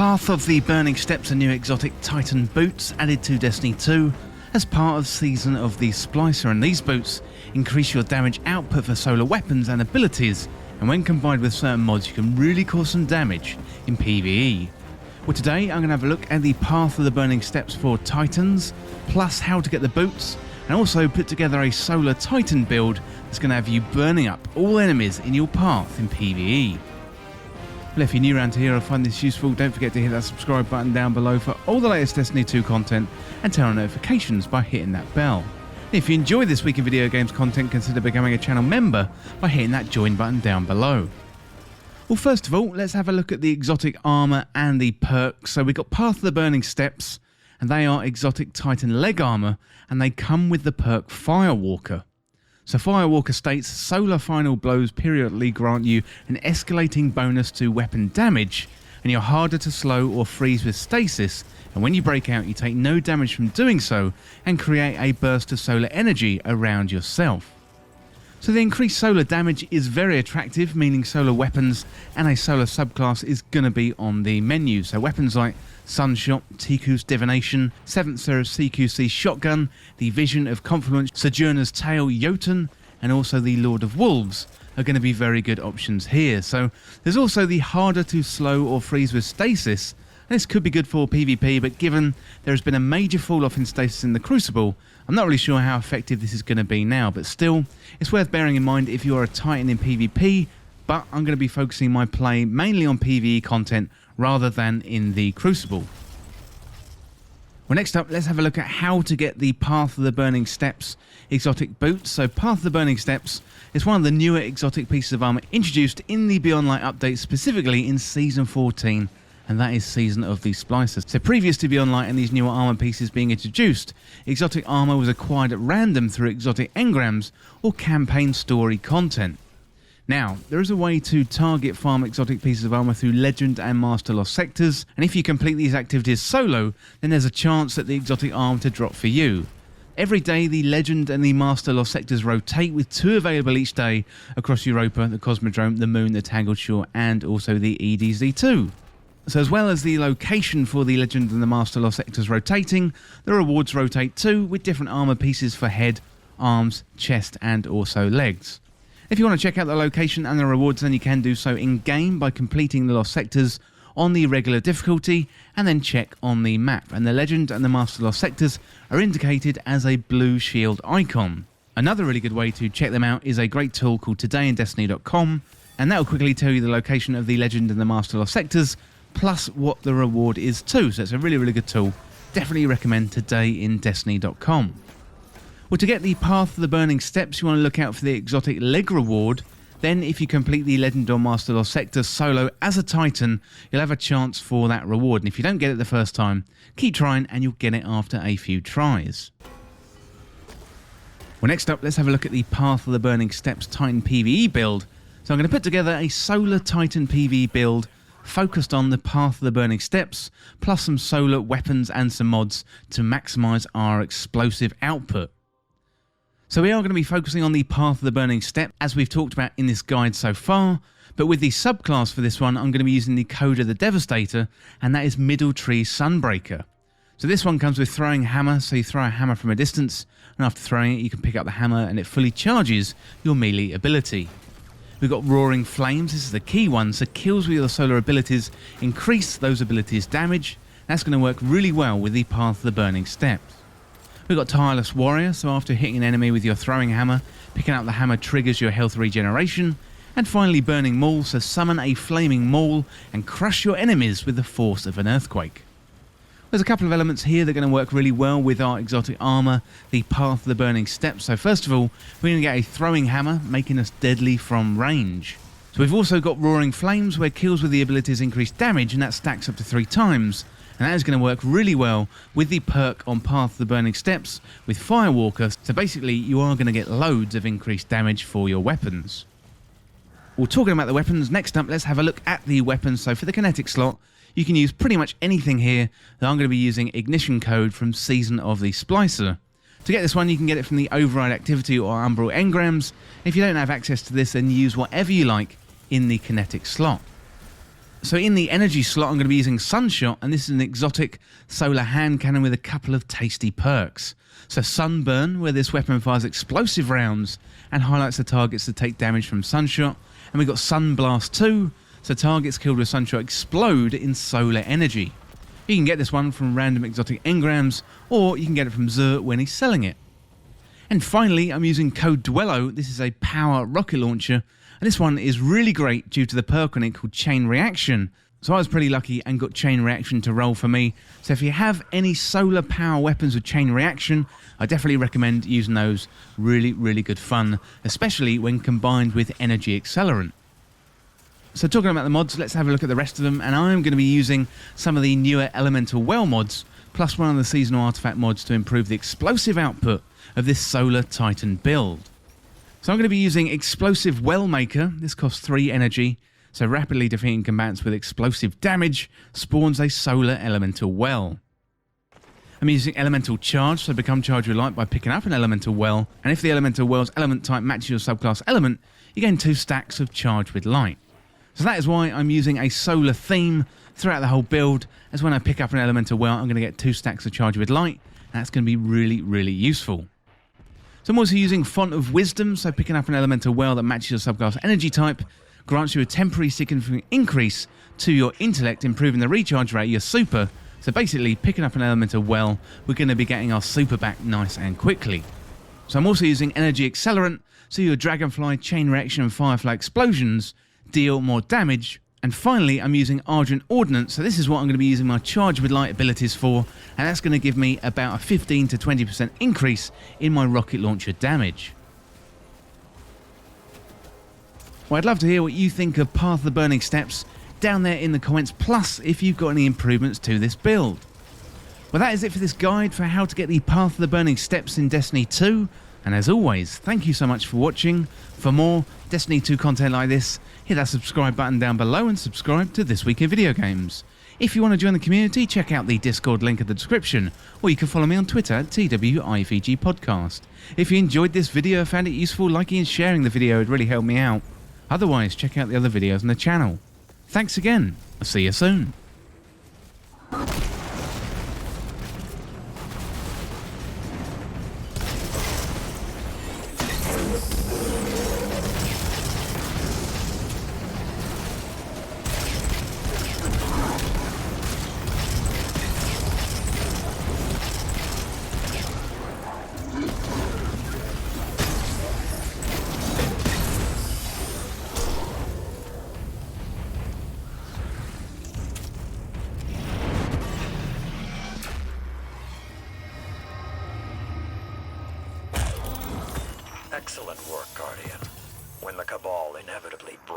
Path of the Burning Steps are new exotic Titan boots added to Destiny 2 as part of Season of the Splicer, and these boots increase your damage output for solar weapons and abilities, and when combined with certain mods you can really cause some damage in PVE. Well, today I'm going to have a look at the Path of the Burning Steps for Titans, plus how to get the boots, and also put together a solar Titan build that's going to have you burning up all enemies in your path in PVE. Well, if you're new around here or find this useful, don't forget to hit that subscribe button down below for all the latest Destiny 2 content and turn on notifications by hitting that bell. And if you enjoy this week in video games content, consider becoming a channel member by hitting that join button down below. Well, first of all, let's have a look at the exotic armor and the perks. So we've got Path of the Burning Steps, and they are exotic Titan leg armor, and they come with the perk Firewalker. So Firewalker states, solar final blows periodically grant you an escalating bonus to weapon damage, and you're harder to slow or freeze with stasis, and when you break out you take no damage from doing so, and create a burst of solar energy around yourself. So the increased solar damage is very attractive, meaning solar weapons and a solar subclass is going to be on the menu. So weapons like Sunshot, Tiku's Divination, 7th Seraph CQC Shotgun, the Vision of Confluence, Sojourner's Tale Jotun, and also the Lord of Wolves are going to be very good options here. So there's also the harder to slow or freeze with stasis. This could be good for PvP, but given there has been a major fall off in stasis in the Crucible, I'm not really sure how effective this is going to be now, but still, it's worth bearing in mind if you are a Titan in PvP, but I'm going to be focusing my play mainly on PvE content rather than in the Crucible. Well, next up, let's have a look at how to get the Path of the Burning Steps exotic boots. So Path of the Burning Steps is one of the newer exotic pieces of armor introduced in the Beyond Light update, specifically in Season 14, and that is Season of the Splicer. So previous to Beyond Light and these newer armor pieces being introduced, exotic armor was acquired at random through exotic engrams or campaign story content. Now, there is a way to target farm exotic pieces of armor through Legend and Master Lost sectors, and if you complete these activities solo, then there's a chance that the exotic armor to drop for you. Every day, the Legend and the Master Lost sectors rotate, with 2 available each day across Europa, the Cosmodrome, the Moon, the Tangled Shore, and also the EDZ2. So as well as the location for the Legend and the Master Lost sectors rotating, the rewards rotate too, with different armor pieces for head, arms, chest, and also legs. If you want to check out the location and the rewards, then you can do so in-game by completing the Lost sectors on the regular difficulty, and then check on the map, and the Legend and the Master Lost sectors are indicated as a blue shield icon. Another really good way to check them out is a great tool called todayindestiny.com, and that will quickly tell you the location of the Legend and the Master Lost sectors, plus what the reward is too. So it's a really good tool. Definitely recommend todayindestiny.com. Well, to get the Path of the Burning Steps, you want to look out for the exotic leg reward. Then if you complete the Legend or Master Lost sector solo as a Titan, you'll have a chance for that reward. And if you don't get it the first time, keep trying and you'll get it after a few tries. Well, next up, let's have a look at the Path of the Burning Steps Titan PvE build. So I'm going to put together a solar Titan PvE build focused on the Path of the Burning Steps, plus some solar weapons and some mods to maximise our explosive output. So we are going to be focusing on the Path of the Burning Step, as we've talked about in this guide so far, but with the subclass for this one, I'm going to be using the Coda the Devastator, and that is Middle Tree Sunbreaker. So this one comes with throwing hammer, so you throw a hammer from a distance, and after throwing it you can pick up the hammer and it fully charges your melee ability. We've got Roaring Flames, this is the key one, so kills with your solar abilities increase those abilities' damage. That's going to work really well with the Path of the Burning Steps. We've got Tireless Warrior, so after hitting an enemy with your throwing hammer, picking up the hammer triggers your health regeneration. And finally Burning Maul, so summon a flaming maul and crush your enemies with the force of an earthquake. There's a couple of elements here that are going to work really well with our exotic armor, the Path of the Burning Steps. So first of all, we're going to get a throwing hammer, making us deadly from range. So we've also got Roaring Flames, where kills with the abilities increase damage, and that stacks up to 3 times. And that is going to work really well with the perk on Path of the Burning Steps with Firewalker. So basically, you are going to get loads of increased damage for your weapons. Well, talking about the weapons, next up, let's have a look at the weapons. So for the kinetic slot, you can use pretty much anything here. I'm going to be using Ignition Code from Season of the Splicer. To get this one, you can get it from the Override Activity or Umbral Engrams. If you don't have access to this, then use whatever you like in the kinetic slot. So in the energy slot, I'm going to be using Sunshot, and this is an exotic solar hand cannon with a couple of tasty perks. So Sunburn, where this weapon fires explosive rounds and highlights the targets that take damage from Sunshot. And we've got Sunblast 2, so targets killed with Sunshot explode in solar energy. You can get this one from random exotic engrams, or you can get it from Zur when he's selling it. And finally, I'm using Code Duello. This is a power rocket launcher, and this one is really great due to the perk on it called Chain Reaction. So I was pretty lucky and got Chain Reaction to roll for me. So if you have any solar power weapons with Chain Reaction, I definitely recommend using those. Really, really good fun, especially when combined with Energy Accelerant. So talking about the mods, let's have a look at the rest of them, and I'm going to be using some of the newer Elemental Well mods, plus one of the seasonal artifact mods to improve the explosive output of this Solar Titan build. So I'm going to be using Explosive Well Maker. This costs 3 energy, so rapidly defeating combatants with explosive damage spawns a Solar Elemental Well. I'm using Elemental Charge, so become charged with light by picking up an Elemental Well, and if the Elemental Well's element type matches your subclass element, you gain 2 stacks of Charge with Light. So that is why I'm using a solar theme throughout the whole build, as when I pick up an Elemental Well, I'm going to get 2 stacks of Charge with Light, and that's going to be really, really useful. So I'm also using Font of Wisdom, so picking up an Elemental Well that matches your subclass energy type grants you a temporary significant increase to your intellect, improving the recharge rate of your super. So basically, picking up an Elemental Well, we're going to be getting our super back nice and quickly. So I'm also using Energy Accelerant, so your Dragonfly, Chain Reaction and Firefly explosions deal more damage. And finally, I'm using Argent Ordnance, so this is what I'm going to be using my Charge with Light abilities for, and that's going to give me about a 15 to 20% increase in my rocket launcher damage. Well, I'd love to hear what you think of Path of the Burning Steps down there in the comments, plus if you've got any improvements to this build. Well, that is it for this guide for how to get the Path of the Burning Steps in Destiny 2, and as always, thank you so much for watching. For more Destiny 2 content like this, hit that subscribe button down below and subscribe to This Week in Video Games. If you want to join the community, check out the Discord link in the description, or you can follow me on Twitter at TWIVG Podcast. If you enjoyed this video and found it useful, liking and sharing the video would really help me out. Otherwise, check out the other videos on the channel. Thanks again. I'll see you soon. Excellent work, Guardian. When the Cabal inevitably breaks